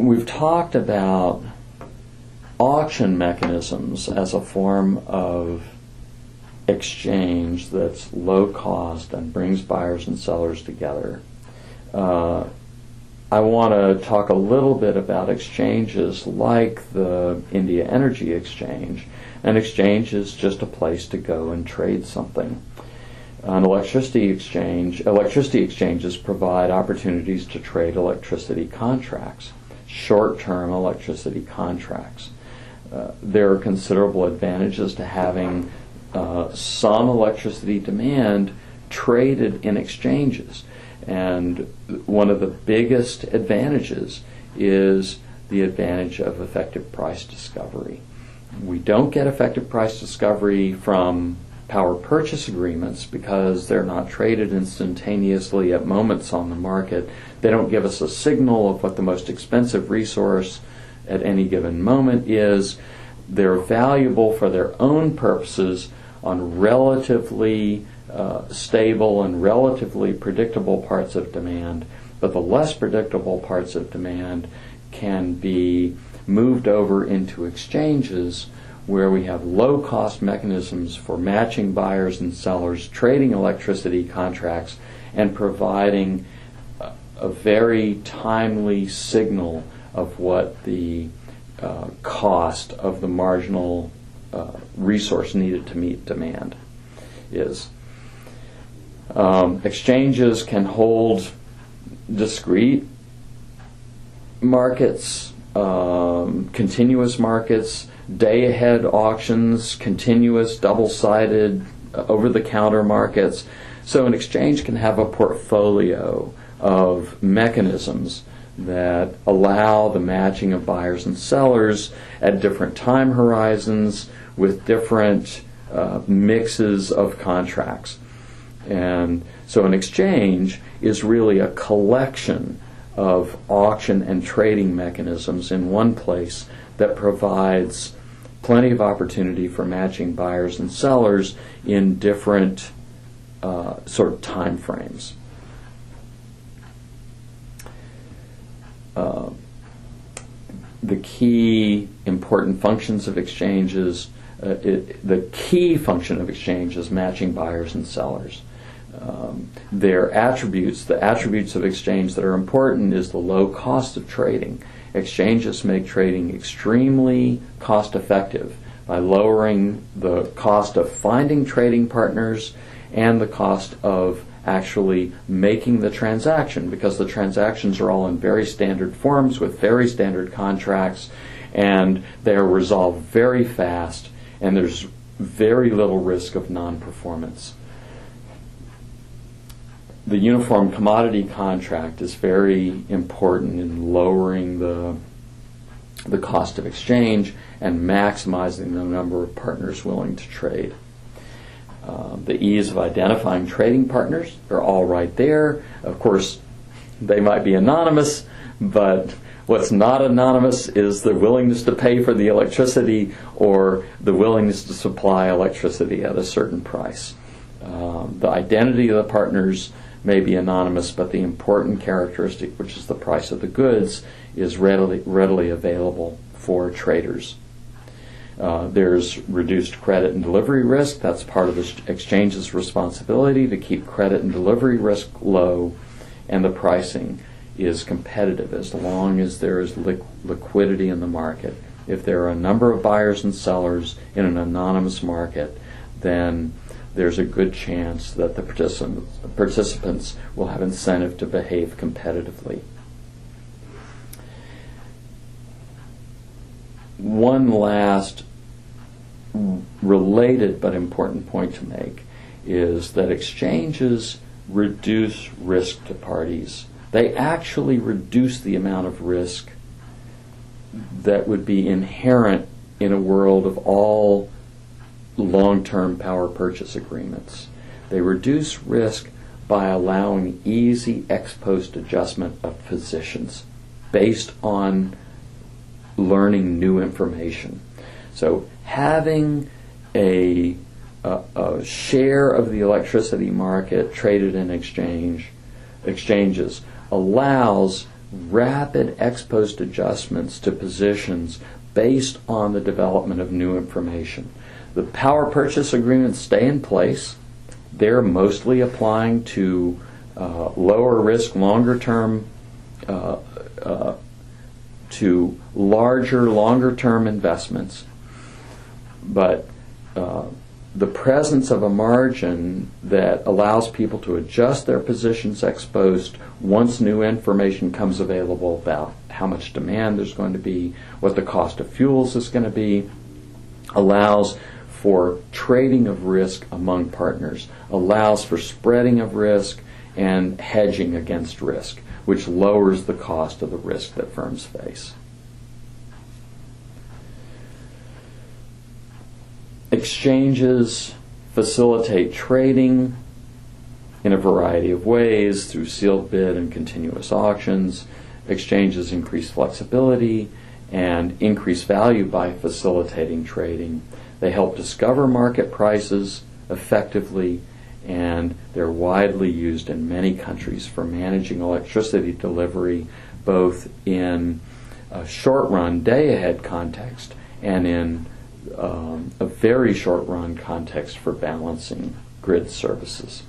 we've talked about auction mechanisms as a form of exchange that's low cost and brings buyers and sellers together. I want to talk a little bit about exchanges like the India Energy Exchange. An exchange is just a place to go and trade something. An electricity exchanges provide opportunities to trade electricity contracts, short-term electricity contracts. There are considerable advantages to having some electricity demand traded in exchanges. And one of the biggest advantages is the advantage of effective price discovery. We don't get effective price discovery from power purchase agreements because they're not traded instantaneously at moments on the market. They don't give us a signal of what the most expensive resource at any given moment is. They're valuable for their own purposes on relatively stable and relatively predictable parts of demand, but the less predictable parts of demand can be moved over into exchanges where we have low-cost mechanisms for matching buyers and sellers, trading electricity contracts, and providing a very timely signal of what the cost of the marginal resource needed to meet demand is. Exchanges can hold discrete markets, continuous markets, day-ahead auctions, continuous double-sided over-the-counter markets. So an exchange can have a portfolio of mechanisms that allow the matching of buyers and sellers at different time horizons with different mixes of contracts. And so an exchange is really a collection of auction and trading mechanisms in one place that provides plenty of opportunity for matching buyers and sellers in different sort of time frames. The key important functions of exchanges, the key function of exchange is matching buyers and sellers. Their attributes, the attributes of exchange that are important is the low cost of trading. Exchanges make trading extremely cost effective by lowering the cost of finding trading partners and the cost of actually making the transaction, because the transactions are all in very standard forms with very standard contracts, and they are resolved very fast, and there's very little risk of non-performance. The uniform commodity contract is very important in lowering the cost of exchange and maximizing the number of partners willing to trade. The ease of identifying trading partners, they're all right there. Of course, they might be anonymous, but what's not anonymous is the willingness to pay for the electricity or the willingness to supply electricity at a certain price. The identity of the partners may be anonymous, but the important characteristic, which is the price of the goods, is readily available for traders. There's reduced credit and delivery risk. That's part of the exchange's responsibility to keep credit and delivery risk low, and the pricing is competitive as long as there is liquidity in the market. If there are a number of buyers and sellers in an anonymous market, then there's a good chance that the participants will have incentive to behave competitively. One last related but important point to make is that exchanges reduce risk to parties. They actually reduce the amount of risk that would be inherent in a world of all long-term power purchase agreements. They reduce risk by allowing easy ex-post adjustment of positions based on learning new information. So having a share of the electricity market traded in exchanges allows rapid ex post adjustments to positions based on the development of new information. The power purchase agreements stay in place. They're mostly applying to lower risk, longer term, to larger, longer term investments. But the presence of a margin that allows people to adjust their positions ex post once new information comes available about how much demand there's going to be, what the cost of fuels is going to be, allows for trading of risk among partners, allows for spreading of risk and hedging against risk, which lowers the cost of the risk that firms face. Exchanges facilitate trading in a variety of ways through sealed bid and continuous auctions. Exchanges increase flexibility and increase value by facilitating trading. They help discover market prices effectively, and they're widely used in many countries for managing electricity delivery, both in a short-run, day-ahead context and in a very short-run context for balancing grid services.